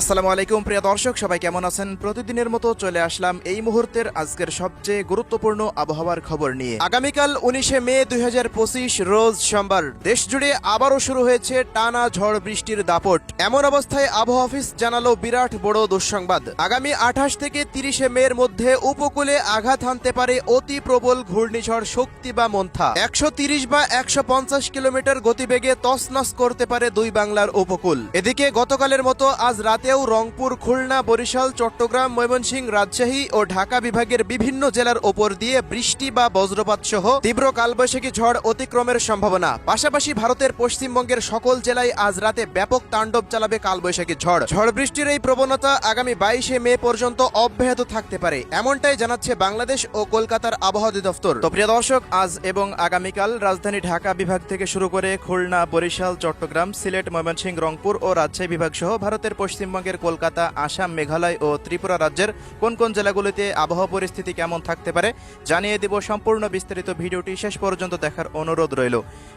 আসসালামু আলাইকুম প্রিয় দর্শক, সবাই কেমন আছেন? প্রতিদিনের মতো চলে আসলাম এই মুহূর্তের আজকের সবচেয়ে গুরুত্বপূর্ণ আবহাওয়ার খবর নিয়ে। আগামীকাল 19শে মে 2025 রোজ সোমবার দেশজুড়ে আবারও শুরু হয়েছে টানা ঝড় বৃষ্টির দাপট। এমন অবস্থায় আবহাওয়া অফিস জানালো বিরাট বড় দুঃসংবাদ। আগামী 28 থেকে 30শে মের মধ্যে উপকূলে আঘাত হানতে পারে অতি প্রবল ঘূর্ণিঝড় শক্তি বা মন্থা। 130 বা 150 কিলোমিটার গতিবেগে তছনছ করতে পারে দুই বাংলার উপকূল। এদিকে গতকালের মতো আজ রাতেও রংপুর, খুলনা, বরিশাল, চট্টগ্রাম, ময়মনসিংহ, রাজশাহী ও ঢাকা বিভাগের বিভিন্ন জেলার ওপর দিয়ে বৃষ্টি বা বজ্রপাত সহ তীব্র কালবৈশাখী ঝড় অতিক্রমের সম্ভাবনা। পাশাপাশি ভারতের পশ্চিমবঙ্গের সকল জেলায় আজ রাতে ব্যাপক তাণ্ডব চালাবে কালবৈশাখী ঝড়। ঝড় বৃষ্টির এই প্রবণতা আগামী 22শে মে পর্যন্ত অব্যাহত থাকতে পারে, এমনটাই জানাচ্ছে বাংলাদেশ ও কলকাতার আবহাওয়া অধিদপ্তর। তো প্রিয় দর্শক, আজ এবং আগামীকাল রাজধানী ঢাকা বিভাগ থেকে শুরু করে খুলনা, বরিশাল, চট্টগ্রাম, সিলেট, ময়মনসিংহ, রংপুর ও রাজশাহী বিভাগ সহ ভারতের পশ্চিমবঙ্গের কলকাতা, আসাম, মেঘালয় ও ত্রিপুরা রাজ্যের কোন কোন জেলাগুলিতে আবহাওয়া পরিস্থিতি কেমন থাকতে পারে জানিয়ে দেব। সম্পূর্ণ বিস্তারিত ভিডিওটি শেষ পর্যন্ত দেখার অনুরোধ রইল।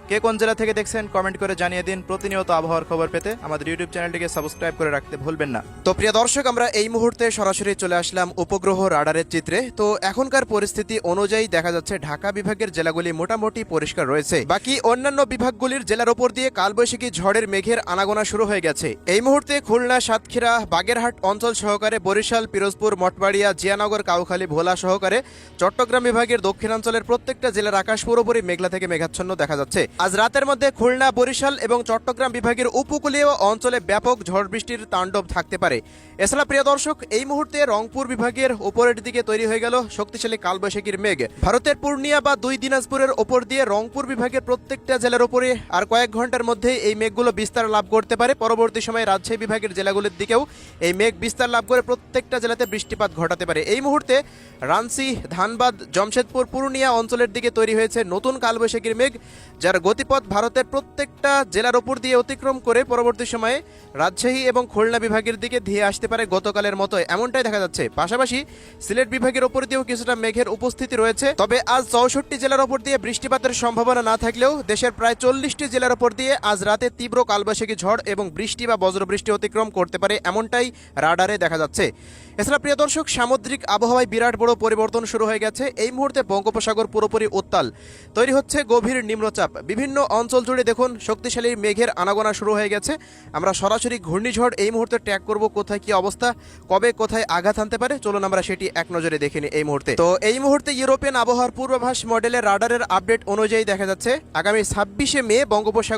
কে কোন জেলা থেকে দেখছেন কমেন্ট করে জানিয়ে দিন। প্রতিনিয়ত আবহাওয়ার খবর পেতে আমাদের ইউটিউব চ্যানেলটিকে সাবস্ক্রাইব করে রাখতে ভুলবেন না। তো প্রিয় দর্শক, আমরা এই মুহূর্তে সরাসরি চলে আসলাম উপগ্রহ রাডারের চিত্রে। তো এখনকার পরিস্থিতি অনুযায়ী দেখা যাচ্ছে ঢাকা বিভাগের জেলাগুলি মোটামুটি পরিষ্কার রয়েছে। বাকি অন্যান্য বিভাগগুলির জেলার ওপর দিয়ে কালবৈশাখী ঝড়ের মেঘের আনাগোনা শুরু হয়ে গেছে। এই মুহূর্তে খুলনা, সাতক্ষীরা, বাগেরহাট অঞ্চল সহকারে বরিশাল, পিরোজপুর, মঠবাড়িয়া, জিয়ানগর, কাউখালী, ভোলা সহকারে চট্টগ্রাম বিভাগের দক্ষিণাঞ্চলের প্রত্যেকটা জেলার আকাশ পুরোপুরি মেঘলা থেকে মেঘাচ্ছন্ন দেখা যাচ্ছে। আজ রাতের মধ্যে খুলনা, বরিশাল এবং চট্টগ্রাম বিভাগের উপকূলীয় অঞ্চলে ব্যাপক ঝড় বৃষ্টির তাণ্ডব থাকতে পারে। এছাড়া প্রিয় দর্শক, এই মুহূর্তে রংপুর বিভাগের উপরের দিকে তৈরি হয়ে গেল শক্তিশালী কালবৈশাখীর মেঘ। ভারতের পূর্ণিয়া বা দুই দিনাজপুরের ওপর দিয়ে রংপুর বিভাগের প্রত্যেকটা জেলার উপরে আর কয়েক ঘন্টার মধ্যে এই মেঘগুলো বিস্তার লাভ করতে পারে। পরবর্তী সময়ে রাজশাহী বিভাগের জেলাগুলির দিকেও এই মেঘ বিস্তার লাভ করে প্রত্যেকটা জেলাতে বৃষ্টিপাত ঘটাতে পারে। এই মুহূর্তে রাঞ্চি, ধানবাদ, জমশেদপুর, পূর্ণিয়া অঞ্চলের দিকে তৈরি হয়েছে নতুন কালবৈশাখীর মেঘ, যার গতিপথ ভারতের প্রত্যেকটা জেলার উপর দিয়ে অতিক্রম করে পরবর্তী সময়ে রাজশাহী এবং খুলনা বিভাগের দিকে ধেয়ে আসতে পারে গতকালের মতো, এমনটাই দেখা যাচ্ছে। পাশাপাশি সিলেট বিভাগের উপর দিয়েও কিছুটা মেঘের উপস্থিতি রয়েছে। তবে আজ 64টি জেলার উপর দিয়ে বৃষ্টিপাতের সম্ভাবনা না থাকলেও দেশের প্রায় 40টি জেলার উপর দিয়ে আজ রাতে তীব্র কালবৈশাখী ঝড় এবং বৃষ্টি বা বজ্রবৃষ্টি অতিক্রম করতে পারে, এমনটাই রাডারে দেখা যাচ্ছে। এছাড়া প্রিয় দর্শক, সামুদ্রিক আবহাওয়ায় বিরাট বড় পরিবর্তন শুরু হয়ে গেছে। এই মুহূর্তে বঙ্গোপসাগর পুরোপুরি উত্তাল, তৈরি হচ্ছে গভীর নিম্নচাপ। বিভিন্ন অঞ্চল জুড়ে দেখুন শক্তিশালী মেঘের আনাগোনা শুরু হয়ে গেছে। আমরা সরাসরি ঘূর্ণিঝড় এই মুহূর্তে ট্র্যাক করব, কোথায় কি অবস্থা, কবে কোথায় আঘাত আনতে পারে, চলুন আমরা সেটি এক নজরে দেখে নিই এই মুহূর্তে। তো এই মুহূর্তে ইউরোপিয়ান আবহাওয়ার পূর্বাভাস মডেলের রাডারের আপডেট অনুযায়ী দেখা যাচ্ছে আগামী 26শে মে বঙ্গোপসাগর